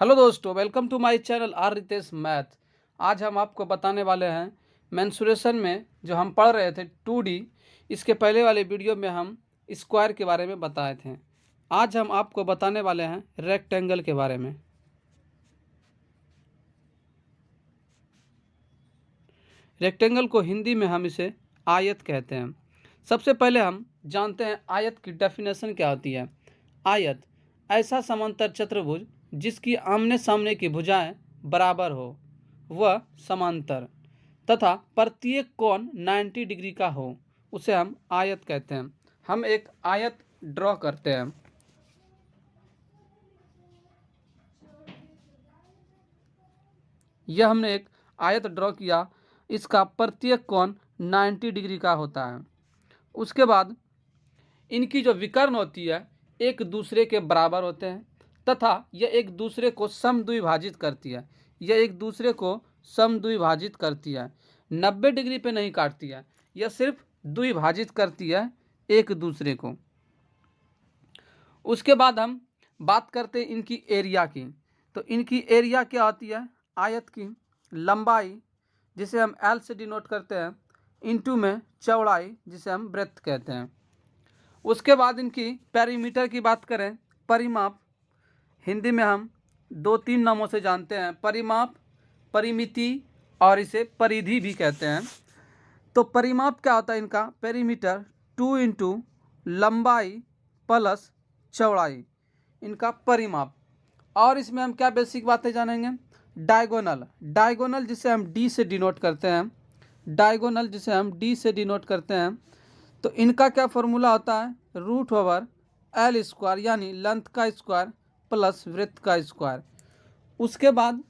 Hello दोस्तों, welcome to my channel R Ritesh math. आज हम आपको बताने वाले हैं मेंसुरेशन में जो हम पढ़ रहे थे 2D। इसके पहले वाले वीडियो में हम स्क्वायर के बारे में बताए थे। आज हम आपको बताने वाले हैं रेक्टेंगल के बारे में। रेक्टेंगल को हिंदी में हम इसे आयत कहते हैं। सबसे पहले हम जानते हैं आयत की डेफिनेशन क्या होती है। आयत ऐसा समांतर चतुर्भुज जिसकी आमने सामने की भुजाएं बराबर हो, वह समांतर तथा प्रत्येक कोण 90 डिग्री का हो, उसे हम आयत कहते हैं। हम एक आयत ड्रॉ करते हैं। यह हमने एक आयत ड्रॉ किया, इसका प्रत्येक कोण 90 डिग्री का होता है। उसके बाद इनकी जो विकर्ण होती है एक दूसरे के बराबर होते हैं तथा यह एक दूसरे को समद्विभाजित करती है। यह एक दूसरे को समद्विभाजित करती है, 90 डिग्री पे नहीं काटती है, यह सिर्फ द्विभाजित करती है एक दूसरे को। उसके बाद हम बात करते हैं इनकी एरिया की। तो इनकी एरिया क्या होती है, आयत की लंबाई जिसे हम एल से डिनोट करते हैं, इंटू में चौड़ाई जिसे हम ब्रेथ कहते हैं। उसके बाद इनकी पेरीमीटर की बात करें, परिमाप हिंदी में हम 2-3 नामों से जानते हैं, परिमाप, परिमिति और इसे परिधि भी कहते हैं। तो परिमाप क्या होता है इनका, पेरीमीटर 2 इंटू लंबाई प्लस चौड़ाई, इनका परिमाप। और इसमें हम क्या बेसिक बातें जानेंगे, डायगोनल, डायगोनल जिसे हम डी से डिनोट करते हैं, डायगोनल जिसे हम डी से डिनोट करते हैं। तो इनका क्या फॉर्मूला होता है, रूट ओवर एल स्क्वायर यानी लेंथ का स्क्वायर प्लस ब्रेथ का स्क्वायर। उसके बाद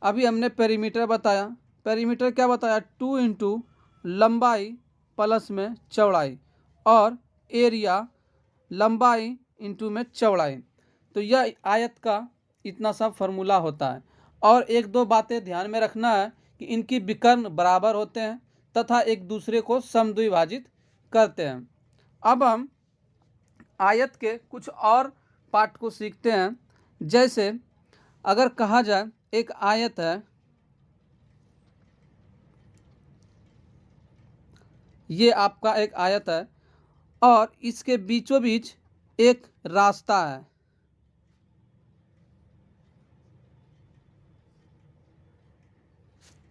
अभी हमने पेरीमीटर बताया, पेरीमीटर क्या बताया, 2 इंटू लंबाई प्लस में चौड़ाई और एरिया लंबाई इंटू में चौड़ाई। तो यह आयत का इतना सा फॉर्मूला होता है। और एक दो बातें ध्यान में रखना है कि इनकी विकर्ण बराबर होते हैं तथा एक दूसरे को समद्विभाजित करते हैं। अब हम आयत के कुछ और पार्ट को सीखते हैं। जैसे अगर कहा जाए एक आयत है, ये आपका एक आयत है और इसके बीचों बीच एक रास्ता है।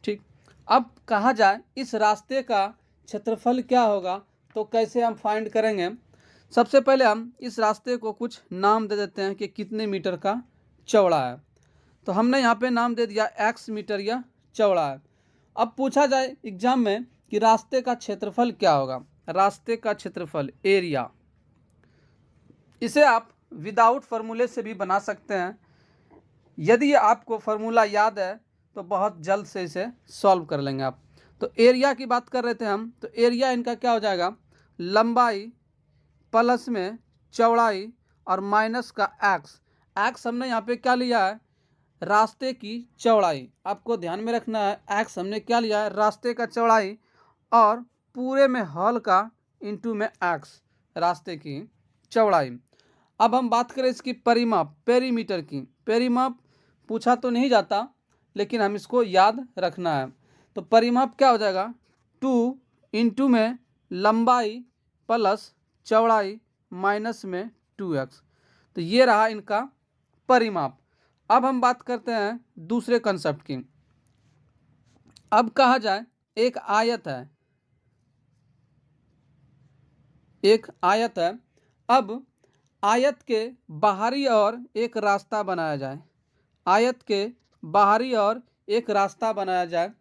ठीक, अब कहा जाए इस रास्ते का क्षेत्रफल क्या होगा, तो कैसे हम फाइंड करेंगे। सबसे पहले हम इस रास्ते को कुछ नाम दे देते हैं कि कितने मीटर का चौड़ा है। तो हमने यहाँ पे नाम दे दिया x मीटर या चौड़ा है। अब पूछा जाए एग्जाम में कि रास्ते का क्षेत्रफल क्या होगा, रास्ते का क्षेत्रफल एरिया, इसे आप विदाउट फार्मूले से भी बना सकते हैं। यदि आपको फार्मूला याद है तो बहुत जल्द से इसे सॉल्व कर लेंगे आप। तो एरिया की बात कर रहे थे हम, तो एरिया इनका क्या हो जाएगा, लंबाई प्लस में चौड़ाई और माइनस का एक्स। एक्स हमने यहाँ पे क्या लिया है, रास्ते की चौड़ाई। आपको ध्यान में रखना है, एक्स हमने क्या लिया है, रास्ते का चौड़ाई और पूरे में हॉल का इंटू में एक्स, रास्ते की चौड़ाई। अब हम बात करें इसकी परिमाप, पेरीमीटर की। पेरीमाप पूछा तो नहीं जाता लेकिन हम इसको याद रखना है। तो परिमाप क्या हो जाएगा, 2 इंटू में लंबाई प्लस चौड़ाई माइनस में 2x। तो ये रहा इनका परिमाप। अब हम बात करते हैं दूसरे कंसेप्ट की। अब कहा जाए एक आयत है, एक आयत है। अब आयत के बाहरी ओर एक रास्ता बनाया जाए, आयत के बाहरी ओर एक रास्ता बनाया जाए।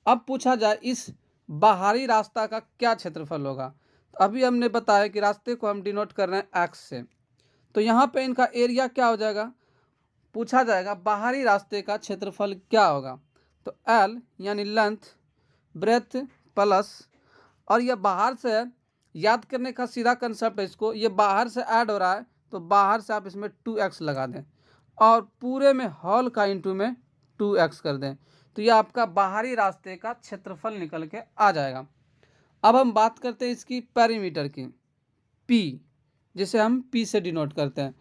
अब पूछा जाए इस बाहरी रास्ता का क्या क्षेत्रफल होगा। तो अभी हमने बताया कि रास्ते को हम डिनोट कर रहे हैं एक्स से, तो यहाँ पे इनका एरिया क्या हो जाएगा, पूछा जाएगा बाहरी रास्ते का क्षेत्रफल क्या होगा। तो एल यानी लेंथ ब्रेथ प्लस, और यह बाहर से है, याद करने का सीधा कंसेप्ट है इसको, ये बाहर से ऐड हो रहा है तो बाहर से आप इसमें 2x लगा दें और पूरे में हॉल का इंटू में 2x कर दें, तो यह आपका बाहरी रास्ते का क्षेत्रफल निकल के आ जाएगा। अब हम बात करते हैं इसकी पेरीमीटर की, p, जिसे हम p से डिनोट करते हैं।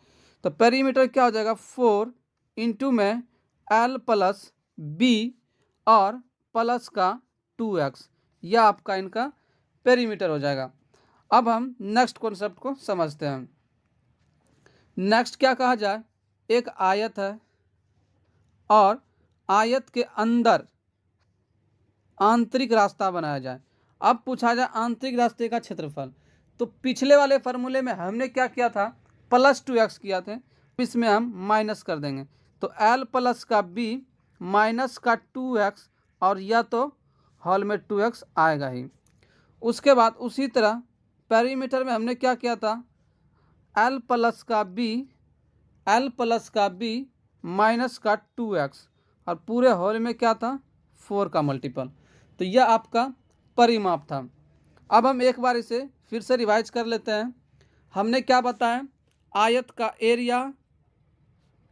तो पेरीमीटर क्या हो जाएगा, 4 इंटू में L प्लस बी और प्लस का 2x, यह आपका इनका पेरीमीटर हो जाएगा। अब हम नेक्स्ट कॉन्सेप्ट को समझते हैं। नेक्स्ट क्या कहा जाए, एक आयत है और आयत के अंदर आंतरिक रास्ता बनाया जाए। अब पूछा जाए आंतरिक रास्ते का क्षेत्रफल, तो पिछले वाले फार्मूले में हमने क्या किया था, प्लस 2x किया थे, इसमें हम माइनस कर देंगे, तो L प्लस का b माइनस का 2x, और यह तो हॉल में 2x आएगा ही। उसके बाद उसी तरह पेरीमीटर में हमने क्या किया था, L प्लस का b माइनस का 2x, और पूरे हॉल में क्या था, 4 का मल्टीपल। तो यह आपका परिमाप था। अब हम एक बार इसे फिर से रिवाइज कर लेते हैं। हमने क्या बताया, आयत का एरिया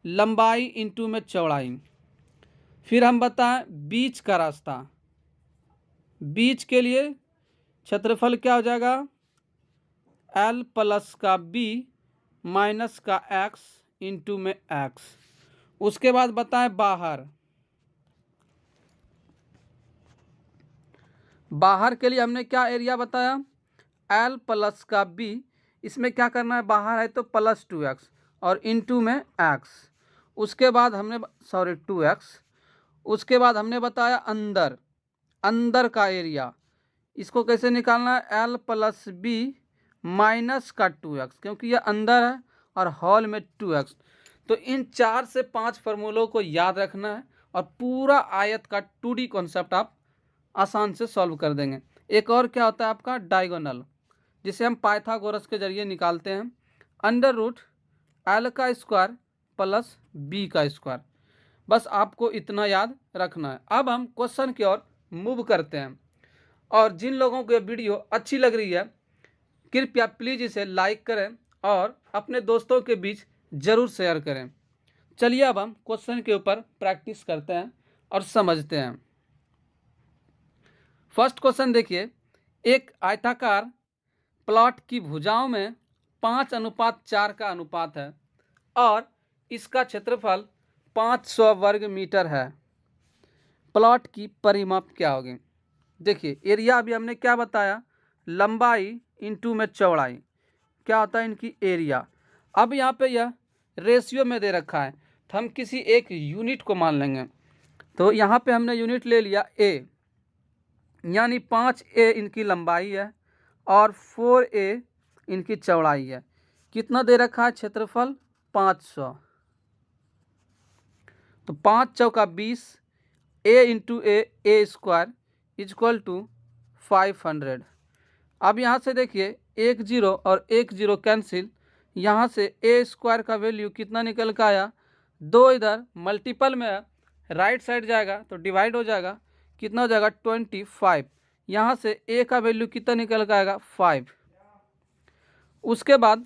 लंबाई इंटू में चौड़ाई, फिर हम बताएं बीच का रास्ता, बीच के लिए क्षेत्रफल क्या हो जाएगा, L प्लस का b माइनस का x इंटू में x। उसके बाद बताएं बाहर के लिए हमने क्या एरिया बताया, L प्लस का b, इसमें क्या करना है, बाहर है तो प्लस 2x और इंटू में x। उसके बाद हमने 2x। उसके बाद हमने बताया अंदर का एरिया, इसको कैसे निकालना है, L प्लस b माइनस का 2x, क्योंकि यह अंदर है और हॉल में 2x। तो इन 4 से 5 फार्मूलों को याद रखना है और पूरा आयत का 2D कॉन्सेप्ट आप आसान से सॉल्व कर देंगे। एक और क्या होता है आपका डायगोनल, जिसे हम पाइथागोरस के जरिए निकालते हैं, अंडर रूट L का स्क्वायर प्लस b का स्क्वायर। बस आपको इतना याद रखना है। अब हम क्वेश्चन की ओर मूव करते हैं, और जिन लोगों को ये वीडियो अच्छी लग रही है कृपया प्लीज़ इसे लाइक करें और अपने दोस्तों के बीच ज़रूर शेयर करें। चलिए अब हम क्वेश्चन के ऊपर प्रैक्टिस करते हैं और समझते हैं। फर्स्ट क्वेश्चन देखिए, एक आयताकार प्लॉट की भुजाओं में 5:4 का अनुपात है और इसका क्षेत्रफल 500 वर्ग मीटर है। प्लॉट की परिमाप क्या होगी। देखिए एरिया अभी हमने क्या बताया, लंबाई इंटू में चौड़ाई, क्या होता है इनकी एरिया। अब यहाँ पे यह रेशियो में दे रखा है, तो हम किसी एक यूनिट को मान लेंगे। तो यहाँ पे हमने यूनिट ले लिया a, यानी 5a इनकी लंबाई है और 4a इनकी चौड़ाई है। कितना दे रखा है क्षेत्रफल, 500। तो 5 चौका 20, a into a square is equal to 500। अब यहाँ से देखिए 1 0 और 1 0 कैंसिल, यहाँ से a स्क्वायर का वैल्यू कितना निकल कर आया, 2 इधर मल्टीपल में है, राइट साइड जाएगा तो डिवाइड हो जाएगा, कितना हो जाएगा 25। यहाँ से a का वैल्यू कितना निकल कर आएगा 5। उसके बाद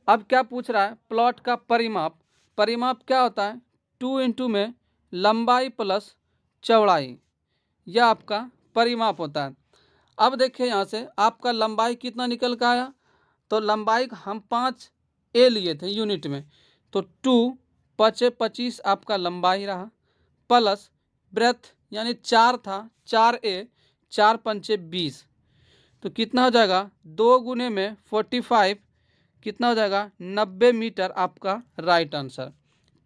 अब क्या पूछ रहा है, प्लॉट का परिमाप। परिमाप क्या होता है, 2 इंटू में लंबाई प्लस चौड़ाई, यह आपका परिमाप होता है। अब देखिए यहाँ से आपका लंबाई कितना निकल कर आया, तो लंबाई हम 5a लिए थे यूनिट में, तो 2 5 25 आपका लंबाई रहा, प्लस ब्रेथ यानी 4 था, 4a, 4 5 20, तो कितना हो जाएगा 2 गुने में 45, कितना हो जाएगा 90 मीटर आपका right answer.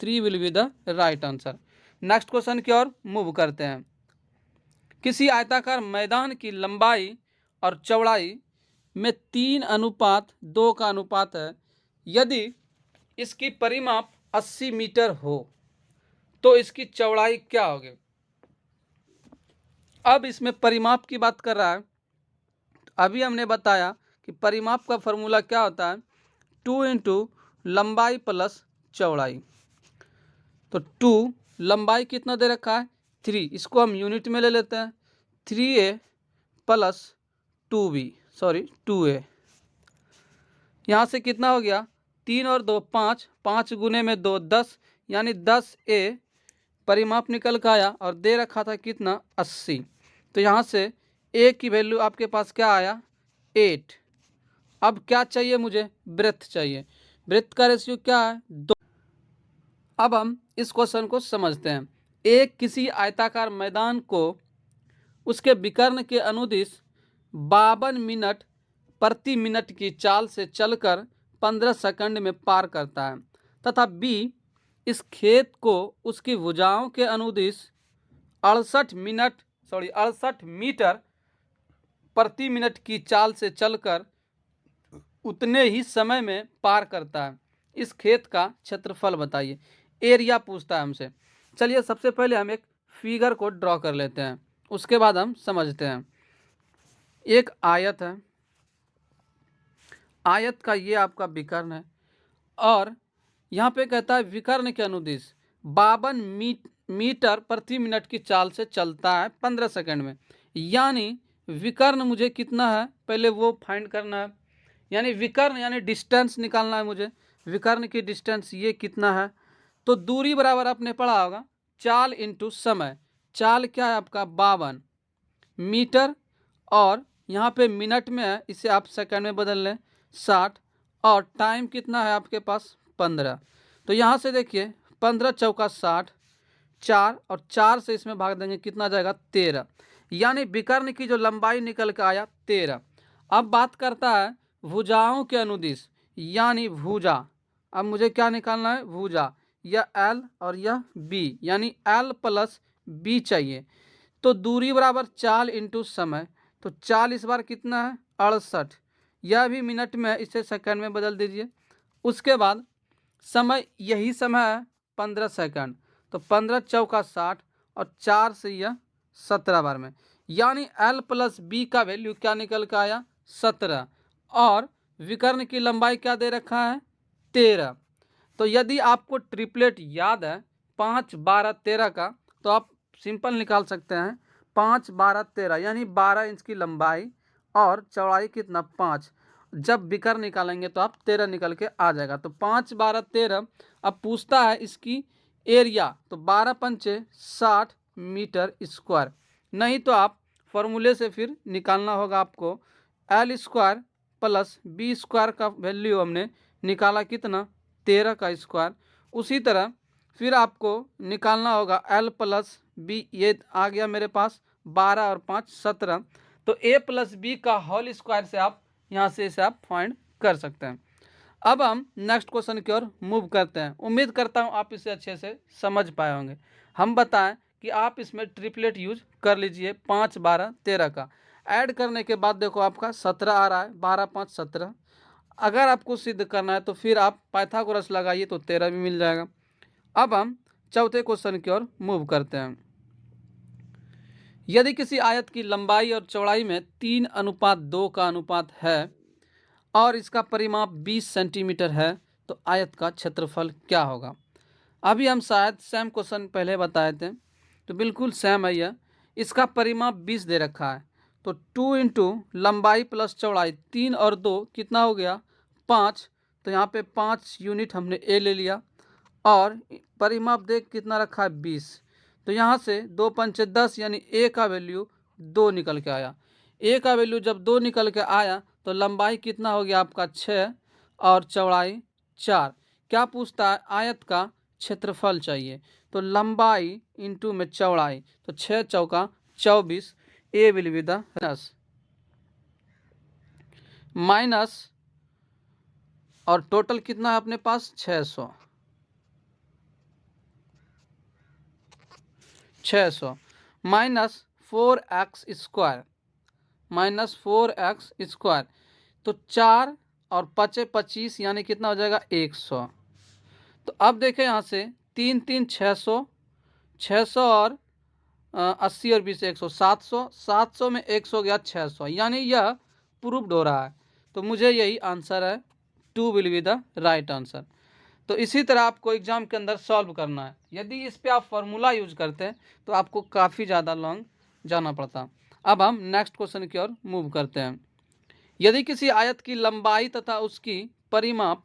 3 will be the right answer. Next question की ओर मूव करते हैं। किसी आयताकार मैदान की लंबाई और चौड़ाई में 3:2 का अनुपात है। यदि इसकी परिमाप 80 मीटर हो तो इसकी चौड़ाई क्या होगी। अब इसमें परिमाप की बात कर रहा है, अभी हमने बताया कि परिमाप का फॉर्मूला क्या होता है, 2 इंटू लंबाई प्लस चौड़ाई। तो 2 लंबाई कितना दे रखा है 3, इसको हम यूनिट में ले लेते हैं, 3a प्लस 2a। यहाँ से कितना हो गया, 3 और 2 5, 5 गुने में 2 10, यानी 10a परिमाप निकल कर आया और दे रखा था कितना 80। तो यहाँ से a की वैल्यू आपके पास क्या आया 8। अब क्या चाहिए मुझे, ब्रेथ चाहिए। ब्रेथ का रेशियो क्या है 2। अब हम इस क्वेश्चन को समझते हैं। एक किसी आयताकार मैदान को उसके विकर्ण के अनुदिश 52 मिनट प्रति मिनट की चाल से चलकर 15 सेकंड में पार करता है, तथा बी इस खेत को उसकी भुजाओं के अनुदिश 68 मीटर प्रति मिनट की चाल से चलकर उतने ही समय में पार करता है। इस खेत का क्षेत्रफल बताइए। एरिया पूछता है हमसे। चलिए सबसे पहले हम एक फिगर को ड्रॉ कर लेते हैं, उसके बाद हम समझते हैं। एक आयत है, आयत का ये आपका विकर्ण है, और यहाँ पे कहता है विकर्ण के अनुदिश 52 मीटर प्रति मिनट की चाल से चलता है 15 सेकंड में। यानी विकर्ण मुझे कितना है पहले वो फाइंड करना है, यानी विकर्ण यानी डिस्टेंस निकालना है मुझे। विकर्ण की डिस्टेंस ये कितना है, तो दूरी बराबर आपने पढ़ा होगा चाल इंटू समय। चाल क्या है आपका 52 मीटर, और यहाँ पे मिनट में है, इसे आप सेकंड में बदल लें 60, और टाइम कितना है आपके पास 15। तो यहाँ से देखिए 15 चौका 60, 4 और 4 से इसमें भाग देंगे कितना जाएगा 13, यानी विकर्ण की जो लंबाई निकल के आया 13। अब बात करता है भुजाओं के अनुदिश, यानी भुजा। अब मुझे क्या निकालना है, भुजा। यह एल और यह बी, यानी एल प्लस बी चाहिए। तो दूरी बराबर चाल इंटू समय, तो चाल इस बार कितना है 68, यह भी मिनट में है, इसे सेकंड में बदल दीजिए। उसके बाद समय, यही समय है 15 सेकंड, तो 15 चौका 60 और 4 से यह 17 बार में, यानी एल प्लस बी का वैल्यू क्या निकल कर आया 17, और विकर्ण की लंबाई क्या दे रखा है 13। तो यदि आपको ट्रिपलेट याद है 5, 12, 13 का, तो आप सिंपल निकाल सकते हैं 5, 12, 13, यानी 12 इंच की लंबाई और चौड़ाई कितना 5। जब विकर्ण निकालेंगे तो आप 13 निकल के आ जाएगा। तो 5, 12, 13। अब पूछता है इसकी एरिया, तो 12 पंचे 60 मीटर स्क्वायर। नहीं तो आप फॉर्मूले से फिर निकालना होगा आपको, L square plus B square का वैल्यू हमने निकाला कितना 13 का स्क्वायर। उसी तरह फिर आपको निकालना होगा एल प्लस बी, ये आ गया मेरे पास 12 और 5 17। तो ए प्लस बी का होल स्क्वायर से आप यहाँ से इसे आप फाइंड कर सकते हैं। अब हम नेक्स्ट क्वेश्चन की ओर मूव करते हैं। उम्मीद करता हूँ आप इसे अच्छे से समझ पाए होंगे। हम बताएं कि आप इसमें ट्रिपलेट यूज कर लीजिए 5, 12, 13 का। ऐड करने के बाद देखो आपका 17 आ रहा है, 12, 5, 17। अगर आपको सिद्ध करना है तो फिर आप पाइथागोरस लगाइए तो 13 भी मिल जाएगा। अब हम चौथे क्वेश्चन की ओर मूव करते हैं। यदि किसी आयत की लंबाई और चौड़ाई में 3:2 का अनुपात है और इसका परिमाप 20 सेंटीमीटर है, तो आयत का क्षेत्रफल क्या होगा। अभी हम शायद सेम क्वेश्चन पहले बताए थे, तो बिल्कुल सेम है यह। इसका परिमाप 20 दे रखा है, तो 2 इंटू लंबाई प्लस चौड़ाई 3 और 2 कितना हो गया 5। तो यहाँ पे 5 यूनिट हमने ए ले लिया, और परिमाप देख कितना रखा है 20। तो यहाँ से 2 पंचे 10, यानी ए का वैल्यू 2 निकल के आया। ए का वैल्यू जब 2 निकल के आया तो लंबाई कितना हो गया आपका 6 और चौड़ाई 4। क्या पूछता है, आयत का क्षेत्रफल चाहिए। तो लंबाई इंटू में चौड़ाई, तो 6 चौका 24, ए विल बी द माइनस, और टोटल कितना है अपने पास 600 माइनस 4x स्क्वायर, तो 4 और 5 25, यानी कितना हो जाएगा 100। तो अब देखें यहाँ से 3 3 600, 600 और 80 और 20 100, 700, 700 में 100 गया 600, यानी यह प्रूव्ड हो रहा है। तो मुझे यही आंसर है, 2 will be the right answer. तो इसी तरह आपको एग्जाम के अंदर सॉल्व करना है। यदि इस पे आप फॉर्मूला यूज करते हैं तो आपको काफ़ी ज़्यादा लॉन्ग जाना पड़ता। अब हम नेक्स्ट क्वेश्चन की ओर मूव करते हैं। यदि किसी आयत की लंबाई तथा उसकी परिमाप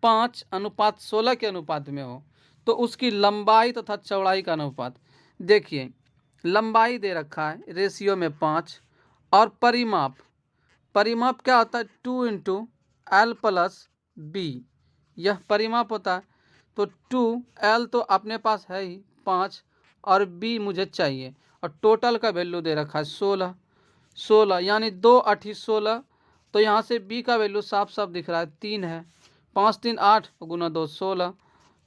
5:16 के अनुपात में हो, तो उसकी लंबाई तथा चौड़ाई का अनुपात। देखिए लंबाई दे रखा है रेशियो में 5, और परिमाप क्या होता है 2 इंटू एल प्लस बी, यह परिमाप होता है। तो 2L तो अपने पास है ही 5 और B मुझे चाहिए, और टोटल का वैल्यू दे रखा है 16 यानी 2 8 16। तो यहाँ से B का वैल्यू साफ साफ दिख रहा है 3 है, 5 3 8 गुना 2 16।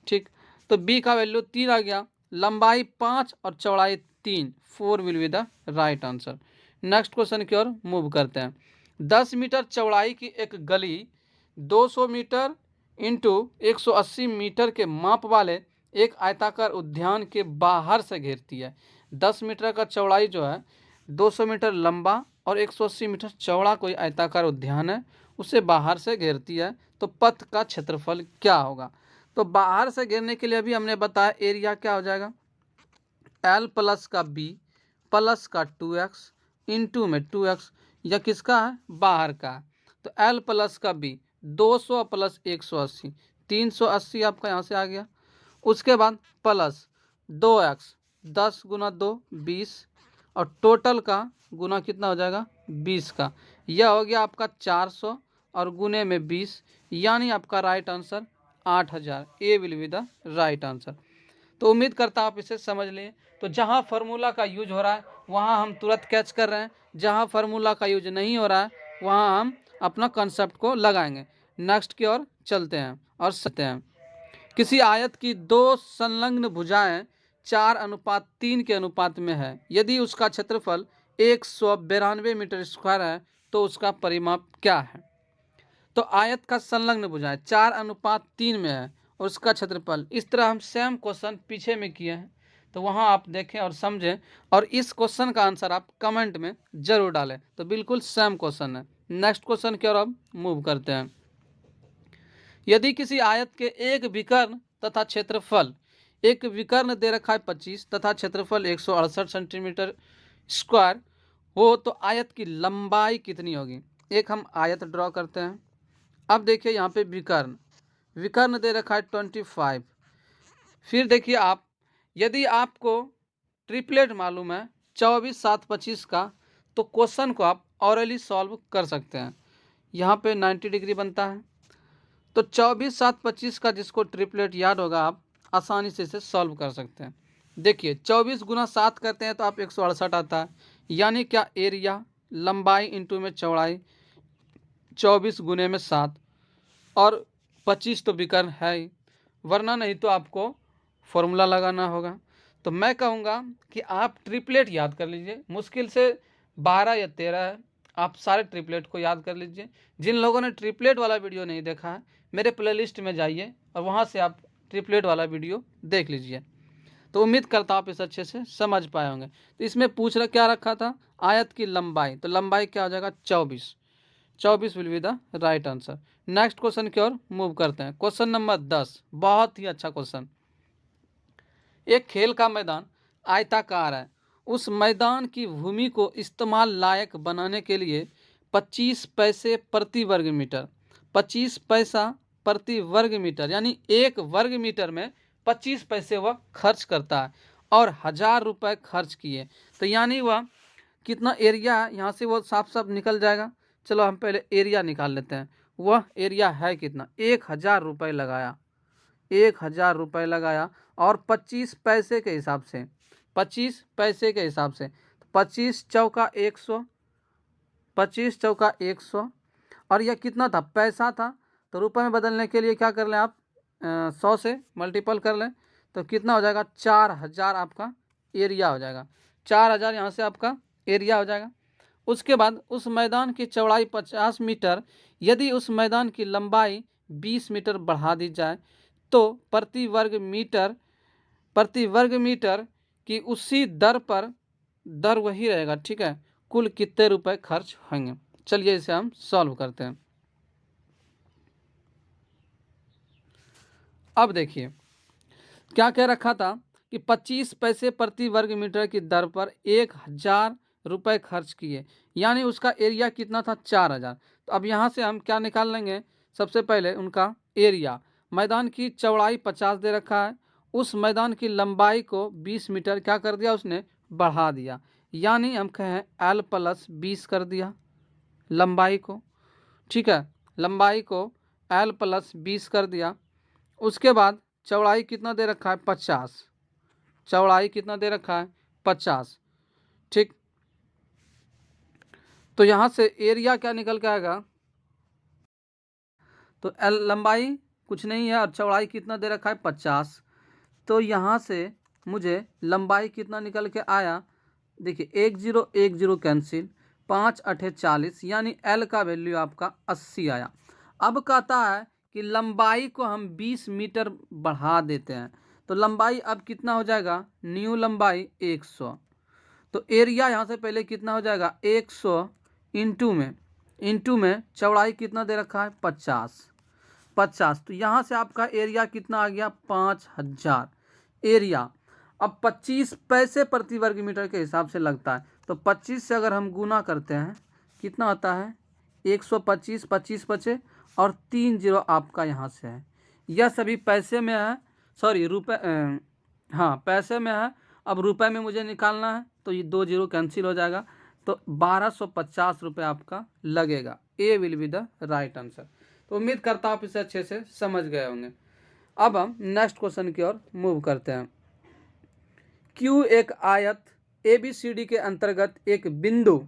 ठीक, तो B का वैल्यू 3 आ गया, लंबाई 5 और चौड़ाई 3, 4 will be the right answer. Next question की ओर मूव करते हैं। 10 मीटर चौड़ाई की एक गली 200 मीटर इंटू 180 मीटर के माप वाले एक आयताकार उद्यान के बाहर से घेरती है। 10 मीटर का चौड़ाई जो है, 200 मीटर लंबा और 180 मीटर चौड़ा कोई आयताकार उद्यान है, उसे बाहर से घेरती है, तो पथ का क्षेत्रफल क्या होगा? तो बाहर से घेरने के लिए अभी हमने बताया एरिया क्या हो जाएगा, L प्लस का B प्लस का 2x इंटू में 2x, यह किसका है? बाहर का है। तो L प्लस का B 200 प्लस 180, 380 आपका यहाँ से आ गया। उसके बाद प्लस 2x, 10 गुना 2 20, और टोटल का गुना कितना हो जाएगा? 20 का। यह हो गया आपका 400 और गुने में 20, यानी आपका right answer 8000। A will be the right answer. तो उम्मीद करता हूँ आप इसे समझ लें। तो जहाँ फार्मूला का यूज हो रहा है वहाँ हम तुरंत कैच कर रहे हैं, जहाँ फार्मूला का यूज नहीं हो रहा है वहाँ हम अपना कॉन्सेप्ट को लगाएंगे। नेक्स्ट की ओर चलते हैं और सकते हैं। किसी आयत की दो संलग्न भुजाएं 4:3 के अनुपात में है, यदि उसका क्षेत्रफल 192 मीटर स्क्वायर है तो उसका परिमाप क्या है? तो आयत का संलग्न भुजाएं 4:3 में है और उसका क्षेत्रफल, इस तरह हम सेम क्वेश्चन पीछे में किए हैं, तो वहां आप देखें और समझें, और इस क्वेश्चन का आंसर आप कमेंट में जरूर डालें। तो बिल्कुल सेम क्वेश्चन है। नेक्स्ट क्वेश्चन की ओर अब मूव करते हैं। यदि किसी आयत के एक विकर्ण तथा क्षेत्रफल, एक विकर्ण दे रखा है 25 तथा क्षेत्रफल 168 सेंटीमीटर स्क्वायर हो, तो आयत की लंबाई कितनी होगी? एक हम आयत ड्रॉ करते हैं। अब देखिए यहाँ पे विकर्ण दे रखा है 25। फिर देखिए आप, यदि आपको ट्रिपलेट मालूम है 24 7 25 का, तो क्वेश्चन को आप ऑरली सॉल्व कर सकते हैं। यहाँ पे 90 डिग्री बनता है, तो 24 7 25 का जिसको ट्रिपलेट याद होगा आप आसानी से इसे सॉल्व कर सकते हैं। देखिए 24 गुना 7 करते हैं तो आप 168 आता है, यानी क्या एरिया लंबाई इंटू में चौड़ाई 24 गुने में 7, और 25 तो विकर्ण है ही, वरना नहीं तो आपको फॉर्मूला लगाना होगा। तो मैं कहूँगा कि आप ट्रिपलेट याद कर लीजिए, मुश्किल से 12 या 13 है, आप सारे ट्रिपलेट को याद कर लीजिए। जिन लोगों ने ट्रिपलेट वाला वीडियो नहीं देखा है, मेरे प्लेलिस्ट में जाइए और वहाँ से आप ट्रिपलेट वाला वीडियो देख लीजिए। तो उम्मीद करता हूँ आप इसे अच्छे से समझ पाए होंगे। तो इसमें क्या रखा था? आयत की लंबाई, तो लंबाई क्या हो जाएगा? 24 will be the right answer. Next question की ओर मूव करते हैं। क्वेश्चन नंबर 10, बहुत ही अच्छा क्वेश्चन। एक खेल का मैदान आयताकार है, उस मैदान की भूमि को इस्तेमाल लायक बनाने के लिए 25 पैसे प्रति वर्ग मीटर, 25 पैसा प्रति वर्ग मीटर, यानी 1 वर्ग मीटर में 25 पैसे वह खर्च करता है, और 1000 रुपये खर्च किए, तो यानी वह कितना एरिया है, यहाँ से वो साफ साफ निकल जाएगा। चलो हम पहले एरिया निकाल लेते हैं। वह एरिया है कितना? 1000 रुपये लगाया, 1000 रुपये लगाया, और 25 पैसे के हिसाब से, 25 पैसे के हिसाब से, 25 चौका 100, 25 चौका 100, और यह कितना था? पैसा था, तो रुपए में बदलने के लिए क्या कर लें आप? 100 से मल्टीपल कर लें, तो कितना हो जाएगा? 4000 आपका एरिया हो जाएगा। 4000 यहाँ से आपका एरिया हो जाएगा। उसके बाद उस मैदान की चौड़ाई 50 मीटर, यदि उस मैदान की लंबाई 20 मीटर बढ़ा दी जाए तो प्रति वर्ग मीटर की उसी दर पर, दर वही रहेगा, ठीक है, कुल कितने रुपए खर्च होंगे? चलिए इसे हम सॉल्व करते हैं। अब देखिए क्या कह रखा था कि 25 पैसे प्रति वर्ग मीटर की दर पर 1000 रुपये खर्च किए, यानी उसका एरिया कितना था? 4000। तो अब यहाँ से हम क्या निकाल लेंगे? सबसे पहले उनका एरिया, मैदान की चौड़ाई 50 दे रखा है, उस मैदान की लंबाई को 20 मीटर क्या कर दिया? उसने बढ़ा दिया, यानी हम कहें L प्लस 20 कर दिया लंबाई को, ठीक है, लंबाई को L प्लस 20 कर दिया। उसके बाद चौड़ाई कितना दे रखा है 50, चौड़ाई कितना दे रखा है 50, ठीक। तो यहाँ से एरिया क्या निकल के आएगा, तो एल लंबाई कुछ नहीं है और चौड़ाई कितना दे रखा है 50, तो यहाँ से मुझे लंबाई कितना निकल के आया, देखिए 1 0 कैंसिल, 5 8 40, यानी एल का वैल्यू आपका 80 आया। अब कहता है कि लंबाई को हम 20 मीटर बढ़ा देते हैं, तो लंबाई अब कितना हो जाएगा, न्यू लंबाई 100, तो एरिया यहाँ से पहले कितना हो जाएगा 100 इंटू में चौड़ाई कितना दे रखा है 50, तो यहाँ से आपका एरिया कितना आ गया 5000 एरिया। अब 25 पैसे प्रति वर्ग मीटर के हिसाब से लगता है, तो 25 से अगर हम गुना करते हैं कितना आता है 125, 25 बचे और 3 0 आपका यहाँ से है, यह सभी पैसे में है, सॉरी रुपए, हाँ पैसे में है। अब रुपए में मुझे निकालना है, तो ये 2 0 कैंसिल हो जाएगा, तो 1250 रुपये आपका लगेगा। A will be the right answer. तो उम्मीद करता हूँ आप इसे अच्छे से समझ गए होंगे। अब हम नेक्स्ट क्वेश्चन की ओर मूव करते हैं। क्यू एक आयत ABCD के अंतर्गत एक बिंदु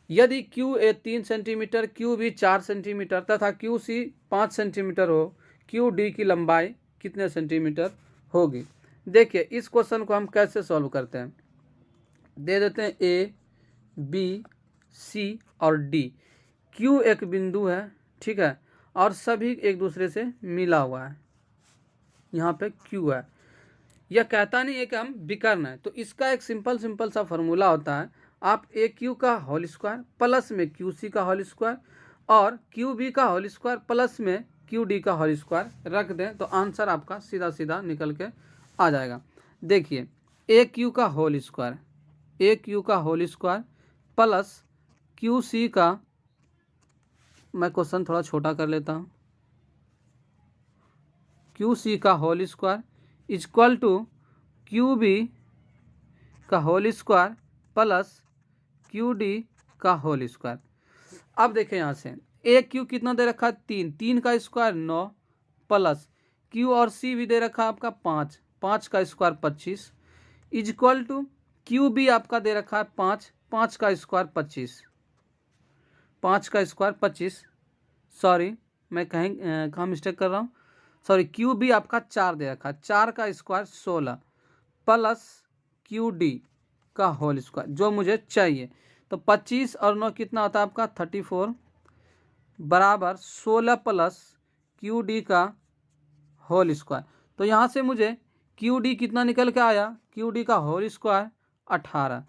यदि QA 3 सेंटीमीटर, QB 4 सेंटीमीटर तथा QC 5 सेंटीमीटर हो, QD की लंबाई कितने सेंटीमीटर होगी। देखिए इस क्वेश्चन को हम कैसे सॉल्व करते हैं, दे देते हैं A, B, C और D। Q एक बिंदु है, ठीक है, और सभी एक दूसरे से मिला हुआ है, यहाँ पे Q है। यह कहता नहीं है कि हम विकर्ण है, तो इसका एक सिंपल सा फॉर्मूला होता है, आप AQ का होल स्क्वायर प्लस में QC का होल स्क्वायर और QB का होल स्क्वायर प्लस में QD का होल स्क्वायर रख दें, तो आंसर आपका सीधा सीधा निकल के आ जाएगा। देखिए AQ का होल स्क्वायर, AQ का होल स्क्वायर प्लस QC का, मैं क्वेश्चन थोड़ा छोटा कर लेता हूँ, QC का whole square equal to QB का होल स्क्वायर प्लस QD का होल स्क्वायर। अब देखें यहाँ से AQ कितना दे रखा है 3, 3 का स्क्वायर 9 प्लस Q और C भी दे रखा है आपका 5, 5 का स्क्वायर 25 इक्वल टू QB आपका दे रखा है 5, 5 का स्क्वायर 25, 5 का स्क्वायर 25, सॉरी मैं कहाँ मिस्टेक कर रहा हूँ, सॉरी QB आपका 4 दे रखा है, 4 का स्क्वायर 16 प्लस QD का होल स्क्वायर जो मुझे चाहिए, तो 25 और 9 कितना होता है आपका 34 बराबर 16 प्लस QD का होल स्क्वायर। तो यहाँ से मुझे QD कितना निकल के आया, QD का होल स्क्वायर 18,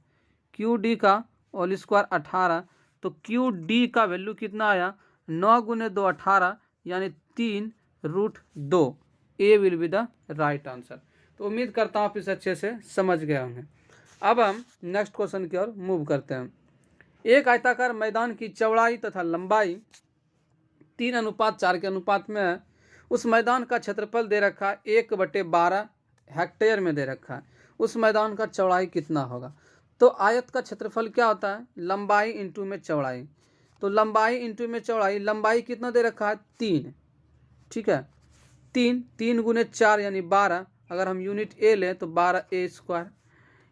QD का होल स्क्वायर 18, तो QD का वैल्यू कितना आया 9 गुने 2 18, यानी 3√2। A will be the right answer. तो उम्मीद करता हूँ आप इसे अच्छे से समझ गए होंगे। अब हम नेक्स्ट क्वेश्चन की ओर मूव करते हैं। एक आयताकार मैदान की चौड़ाई तथा लंबाई 3:4 के अनुपात में है। उस मैदान का क्षेत्रफल दे रखा है 1/12 हेक्टेयर में दे रखा है। उस मैदान का चौड़ाई कितना होगा। तो आयत का क्षेत्रफल क्या होता है, लंबाई इंटू में चौड़ाई। तो लंबाई इंटू में चौड़ाई, लंबाई कितना दे रखा है 3, ठीक है, 3 गुने 4 यानी 12, अगर हम यूनिट ए लें तो 12A²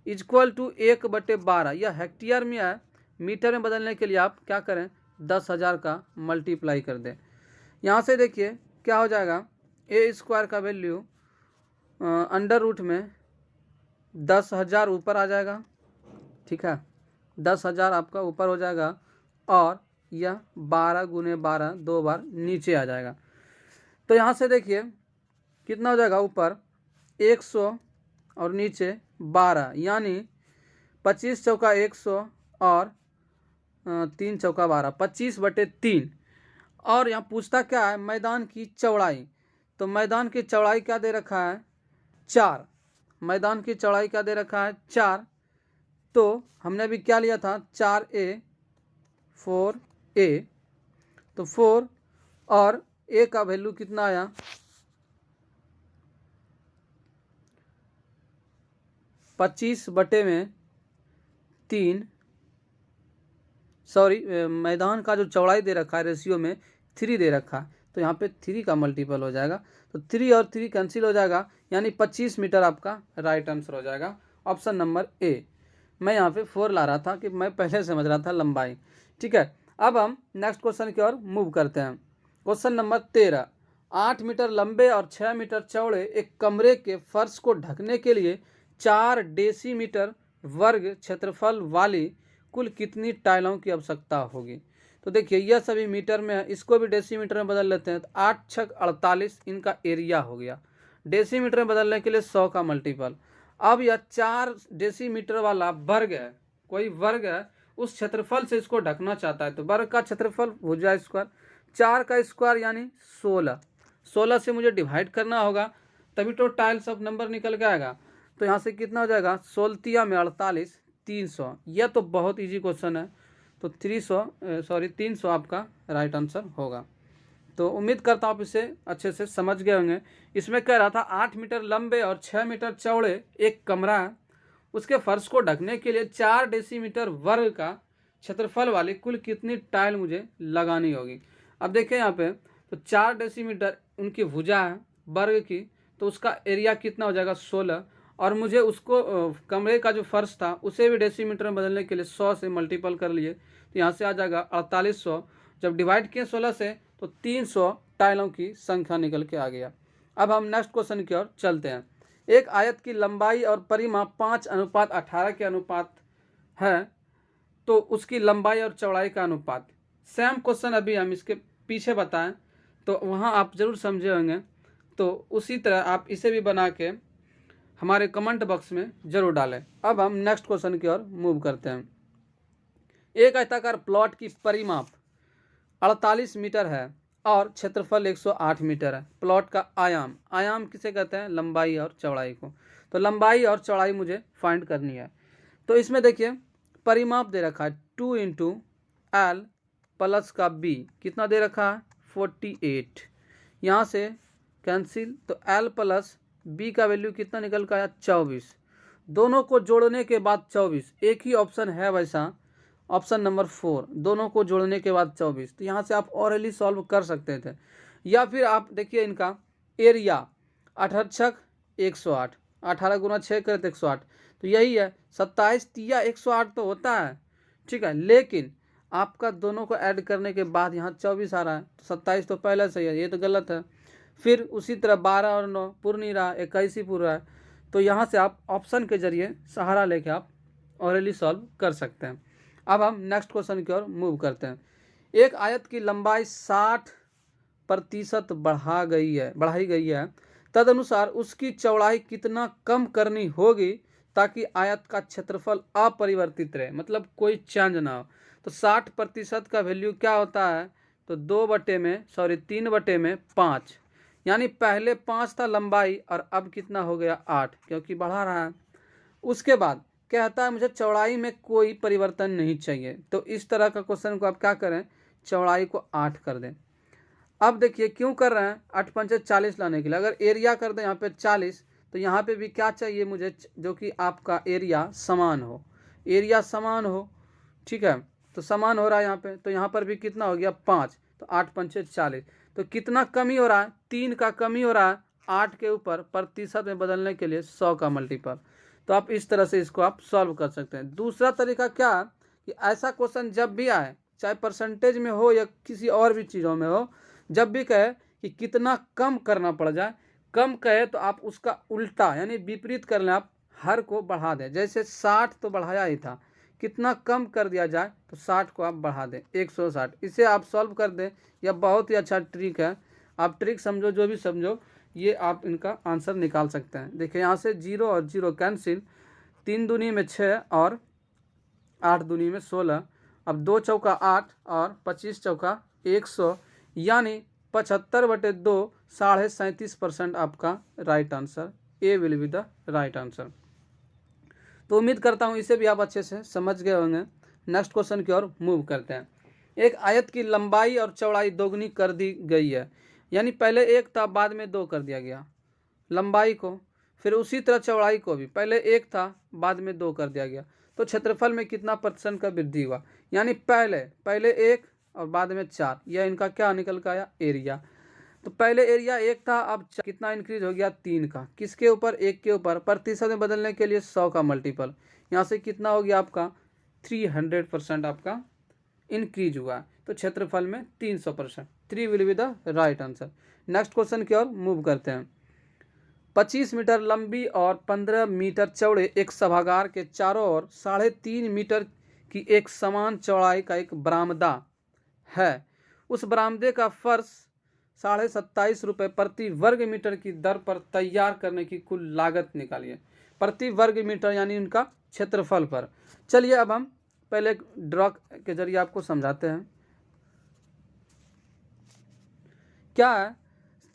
इक्वल टू 1/12। यह हेक्टेयर में है, मीटर में बदलने के लिए आप क्या करें 10,000 का मल्टीप्लाई कर दें। यहाँ से देखिए क्या हो जाएगा, A² का वैल्यू अंडर रूट में 10,000 ऊपर आ जाएगा, ठीक है, 10,000 आपका ऊपर हो जाएगा और यह 12 गुने 12 2 बार नीचे आ जाएगा। तो यहाँ से देखिए कितना हो जाएगा, ऊपर 100 और नीचे 12, यानी 25 चौका 100 और 3 चौका 12, 25/3। और यहाँ पूछता क्या है, मैदान की चौड़ाई। तो मैदान की चौड़ाई क्या दे रखा है 4, मैदान की चौड़ाई क्या दे रखा है 4। तो हमने अभी क्या लिया था 4A 4A, तो 4 और A का वैल्यू कितना आया 25/3, सॉरी मैदान का जो चौड़ाई दे रखा है रेशियो में 3 दे रखा है, तो तो यहाँ पे 3 का मल्टीपल हो जाएगा, तो 3 और 3 कैंसिल हो जाएगा, यानी 25 मीटर आपका राइट आंसर हो जाएगा, ऑप्शन नंबर ए। मैं यहाँ पे 4 ला रहा था कि मैं पहले समझ रहा था लंबाई। ठीक है, अब हम नेक्स्ट क्वेश्चन की ओर मूव करते हैं। क्वेश्चन नंबर 13, 8 मीटर लंबे और 6 मीटर चौड़े एक कमरे के फर्श को ढकने के लिए 4 डेसीमीटर वर्ग क्षेत्रफल वाली कुल कितनी टाइलों की आवश्यकता होगी। तो देखिए यह सभी मीटर में है, इसको भी डेसीमीटर में बदल लेते हैं, तो 8 छक 48 इनका एरिया हो गया। डेसीमीटर में बदलने के लिए 100 का मल्टीपल। अब यह 4 डेसीमीटर वाला वर्ग है, कोई वर्ग है, उस क्षेत्रफल से इसको ढकना चाहता है, तो वर्ग का क्षेत्रफल भुजा स्क्वायर, 4 का स्क्वायर यानी 16, 16 से मुझे डिवाइड करना होगा, तभी तो टाइल सब नंबर निकल के आएगा। तो यहाँ से कितना हो जाएगा, 16 में 48, 300। यह तो बहुत इजी क्वेश्चन है, तो 300 आपका राइट आंसर होगा। तो उम्मीद करता हूँ आप इसे अच्छे से समझ गए होंगे। इसमें कह रहा था 8 मीटर लंबे और 6 मीटर चौड़े एक कमरा है, उसके फर्श को ढकने के लिए 4 डेसीमीटर वर्ग का क्षेत्रफल वाली कुल कितनी टाइल मुझे लगानी होगी। अब देखें यहाँ पे, तो 4 डेसीमीटर उनकी भुजा है वर्ग की, तो उसका एरिया कितना हो जाएगा 16, और मुझे उसको कमरे का जो फर्श था उसे भी डेसीमीटर में बदलने के लिए 100 से मल्टीपल कर लिए, तो यहाँ से आ जाएगा 4800। जब डिवाइड किए 16 से तो 300 टाइलों की संख्या निकल के आ गया। अब हम नेक्स्ट क्वेश्चन की ओर चलते हैं। एक आयत की लंबाई और परिमाप 5:18 के अनुपात है, तो उसकी लंबाई और चौड़ाई का अनुपात। सेम क्वेश्चन अभी हम इसके पीछे बताएं, तो वहाँ आप जरूर समझे होंगे, तो उसी तरह आप इसे भी बना के हमारे कमेंट बॉक्स में जरूर डालें। अब हम नेक्स्ट क्वेश्चन की ओर मूव करते हैं। एक आयताकार प्लॉट की परिमाप 48 मीटर है और क्षेत्रफल 108 मीटर है। प्लॉट का आयाम, आयाम किसे कहते हैं, लंबाई और चौड़ाई को। तो लंबाई और चौड़ाई मुझे फाइंड करनी है। तो इसमें देखिए परिमाप दे रखा है 2 × L प्लस का B, कितना दे रखा है 48। यहाँ से कैंसिल, तो L प्लस B का वैल्यू कितना निकल कर आया 24। दोनों को जोड़ने के बाद 24, एक ही ऑप्शन है वैसा, ऑप्शन नंबर 4, दोनों को जोड़ने के बाद 24। तो यहाँ से आप ऑरली सॉल्व कर सकते थे, या फिर आप देखिए इनका एरिया 18 छक 108, 18 गुना 6 करें तो 108, तो यही है 27 तिया 108 तो होता है। ठीक है, लेकिन आपका दोनों को ऐड करने के बाद यहाँ 24 आ रहा है, तो 27 तो पहले से ही है, ये तो गलत है। फिर उसी तरह 12 और 9 पूर्ण नहीं रहा, 21 ही पूरा है। तो यहाँ से आप ऑप्शन के जरिए सहारा लेके आप ऑरली सॉल्व कर सकते हैं। अब हम नेक्स्ट क्वेश्चन की ओर मूव करते हैं। एक आयत की लंबाई 60% बढ़ाई गई है, तदनुसार उसकी चौड़ाई कितना कम करनी होगी ताकि आयत का क्षेत्रफल अपरिवर्तित रहे, मतलब कोई चेंज ना हो। तो 60% का वैल्यू क्या होता है, तो 3/5, यानी पहले 5 था लंबाई और अब कितना हो गया 8, क्योंकि बढ़ा रहा है। उसके बाद कहता है मुझे चौड़ाई में कोई परिवर्तन नहीं चाहिए, तो इस तरह का क्वेश्चन को आप क्या करें, चौड़ाई को 8 कर दें। अब देखिए क्यों कर रहे हैं, 8 पंचे 40 लाने के लिए। अगर एरिया कर दें यहाँ पे 40, तो यहाँ पे भी क्या चाहिए मुझे, जो कि आपका एरिया समान हो, एरिया समान हो। ठीक है, तो समान हो रहा है यहाँ पे, तो यहाँ पर भी कितना हो गया 5, तो 8 पंचे 40। तो कितना कमी हो रहा है, 3 का कमी हो रहा है 8 के ऊपर, प्रतिशत में बदलने के लिए 100 का मल्टीपल। तो आप इस तरह से इसको आप सॉल्व कर सकते हैं। दूसरा तरीका क्या है कि ऐसा क्वेश्चन जब भी आए, चाहे परसेंटेज में हो या किसी और भी चीज़ों में हो, जब भी कहे कि कितना कम करना पड़ जाए, कम कहे तो आप उसका उल्टा यानी विपरीत कर लें, आप हर को बढ़ा दें। जैसे 60 तो बढ़ाया ही था, कितना कम कर दिया जाए तो 60 को आप बढ़ा दें 160, इसे आप सॉल्व कर दें। यह बहुत ही अच्छा ट्रिक है, आप ट्रिक समझो जो भी समझो, ये आप इनका आंसर निकाल सकते हैं। देखिए यहाँ से 0 और 0 कैंसिल, 3 दूनी में 6 और 8 दूनी में 16। अब 2 चौका 8 और 25 चौका 100, यानी 75/2 37.5% आपका right answer, A will be the right answer. तो उम्मीद करता हूँ इसे भी आप अच्छे से समझ गए होंगे। नेक्स्ट क्वेश्चन की ओर मूव करते हैं। एक आयत की लंबाई और चौड़ाई दोगुनी कर दी गई है, यानी पहले 1 था बाद में 2 कर दिया गया लंबाई को, फिर उसी तरह चौड़ाई को भी पहले 1 था बाद में 2 कर दिया गया। तो क्षेत्रफल में कितना % का वृद्धि हुआ, यानी पहले 1 और बाद में 4, यह इनका क्या निकल कर आया, एरिया। तो पहले एरिया 1 था, अब कितना इंक्रीज हो गया 3 का, किसके ऊपर 1 के ऊपर। प्रतिशत में बदलने के लिए 100 का मल्टीपल, यहाँ से कितना हो गया आपका 300% आपका इंक्रीज हुआ। तो क्षेत्रफल में 300%, 3 will be the right answer. Next question की ओर मूव करते हैं। 25 मीटर लंबी और 15 मीटर चौड़े एक सभागार के चारों ओर 3.5 मीटर की एक समान चौड़ाई का एक बरामदा है। उस बरामदे का फर्श 27.5 रुपये प्रति वर्ग मीटर की दर पर तैयार करने की कुल लागत निकालिए। प्रति वर्ग मीटर यानी उनका क्षेत्रफल पर। चलिए अब हम पहले ड्रॉ के जरिए आपको समझाते हैं। क्या है,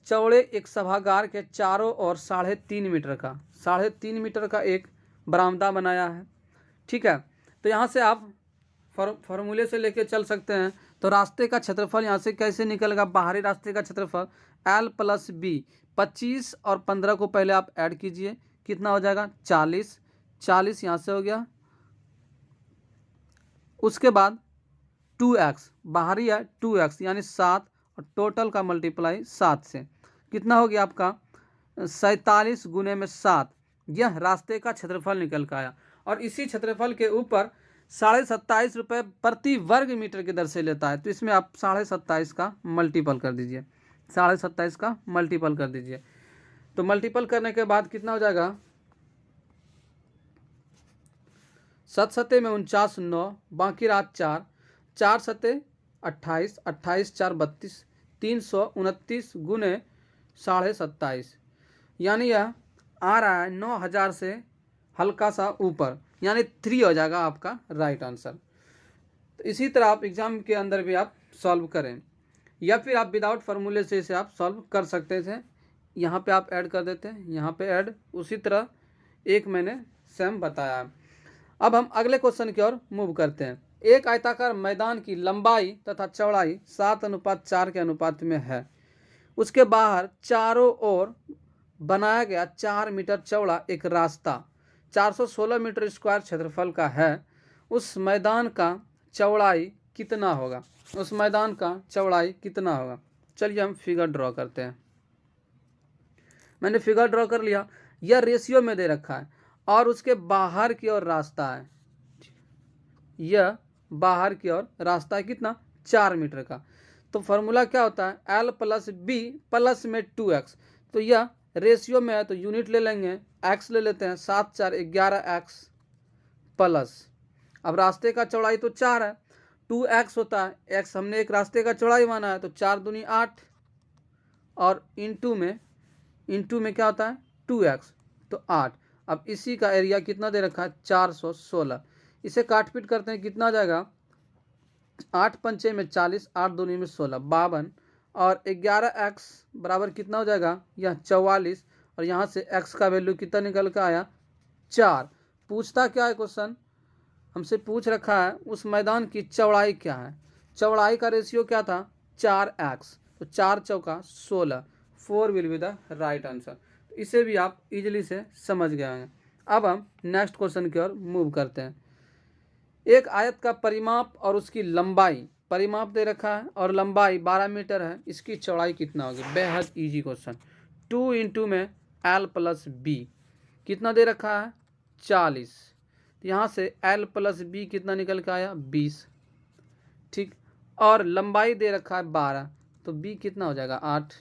चौड़े एक सभागार के चारों ओर 3.5 मीटर का 3.5 मीटर का एक बरामदा बनाया है। ठीक है, तो यहाँ से आप फॉर्मूले से लेके चल सकते हैं। तो रास्ते का क्षेत्रफल यहाँ से कैसे निकलेगा, बाहरी रास्ते का क्षेत्रफल L + B। 25 और 15 को पहले आप ऐड कीजिए, कितना हो जाएगा 40, 40 यहाँ से हो गया। उसके बाद 2x, बाहरी है 2x यानी 7, और टोटल का मल्टीप्लाई 7 से कितना हो गया आपका 47 गुने में 7। यह रास्ते का क्षेत्रफल निकल कर आया। और इसी क्षेत्रफल के ऊपर 27.5 रुपये प्रति वर्ग मीटर की दर से लेता है। तो इसमें आप 27.5 का मल्टीपल कर दीजिए, 27.5 का मल्टीपल कर दीजिए। तो मल्टीपल करने के बाद कितना हो जाएगा, 7 सते में 49, 9 बाकी रहा 4, 4 सते 28, 28 4 32, 329 गुने 27.5 यानी यह आ रहा है 9000 से हल्का सा ऊपर, यानी 3 हो जाएगा आपका राइट आंसर। तो इसी तरह आप एग्जाम के अंदर भी आप सॉल्व करें, या फिर आप विदाउट फार्मूले से इसे आप सॉल्व कर सकते थे। यहाँ पे आप ऐड कर देते हैं, यहाँ पे ऐड, उसी तरह एक मैंने सेम बताया। अब हम अगले क्वेश्चन की ओर मूव करते हैं। एक आयताकार मैदान की लंबाई तथा चौड़ाई 7:4 के अनुपात में है। उसके बाहर चारों ओर बनाया गया 4 मीटर चौड़ा एक रास्ता 416 मीटर स्क्वायर क्षेत्रफल का है। उस मैदान का चौड़ाई कितना होगा, उस मैदान का चौड़ाई कितना होगा। चलिए हम फिगर ड्रॉ करते हैं। मैंने फिगर ड्रॉ कर लिया, यह रेशियो में दे रखा है और उसके बाहर की ओर रास्ता है। यह बाहर की ओर रास्ता है कितना 4 मीटर का। तो फॉर्मूला क्या होता है, L + B प्लस में 2x। तो यह रेशियो में है तो यूनिट ले लेंगे, x ले लेते हैं, 7 4 11x प्लस। अब रास्ते का चौड़ाई तो 4 है, 2x होता है, x हमने एक रास्ते का चौड़ाई माना है, तो 4 दूनी 8 और इंटू में क्या होता है 2x, तो 8। अब इसी का एरिया कितना दे रखा है 416। इसे काटपीट करते हैं, कितना आ जाएगा 8 पंचे में 40, 8 दूनी में 16 52, और 11x बराबर कितना हो जाएगा यह 44। और यहाँ से x का वैल्यू कितना निकल कर आया 4। पूछता क्या है क्वेश्चन, हमसे पूछ रखा है उस मैदान की चौड़ाई क्या है। चौड़ाई का रेशियो क्या था 4x, तो 4 चौका 16, 4 will be the right answer. इसे भी आप इजीली से समझ गए हैं। अब हम नेक्स्ट क्वेश्चन की ओर मूव करते हैं। एक आयत का परिमाप और उसकी लंबाई, परिमाप दे रखा है और लंबाई 12 मीटर है, इसकी चौड़ाई कितना होगी। बेहद इजी क्वेश्चन। 2 इंटू में L + B कितना दे रखा है 40, यहाँ से L + B कितना निकल के आया 20। ठीक, और लंबाई दे रखा है 12, तो B कितना हो जाएगा 8।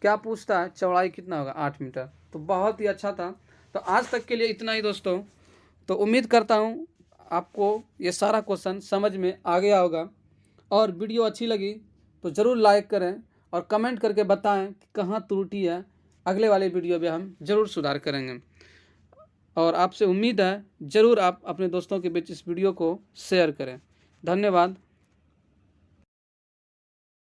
क्या पूछता है चौड़ाई कितना होगा 8 मीटर। तो बहुत ही अच्छा था। तो आज तक के लिए इतना ही दोस्तों। तो उम्मीद करता हूँ आपको ये सारा क्वेश्चन समझ में आ गया होगा, और वीडियो अच्छी लगी तो ज़रूर लाइक करें और कमेंट करके बताएं कि कहाँ त्रुटि है। अगले वाले वीडियो में हम ज़रूर सुधार करेंगे, और आपसे उम्मीद है ज़रूर आप अपने दोस्तों के बीच इस वीडियो को शेयर करें। धन्यवाद।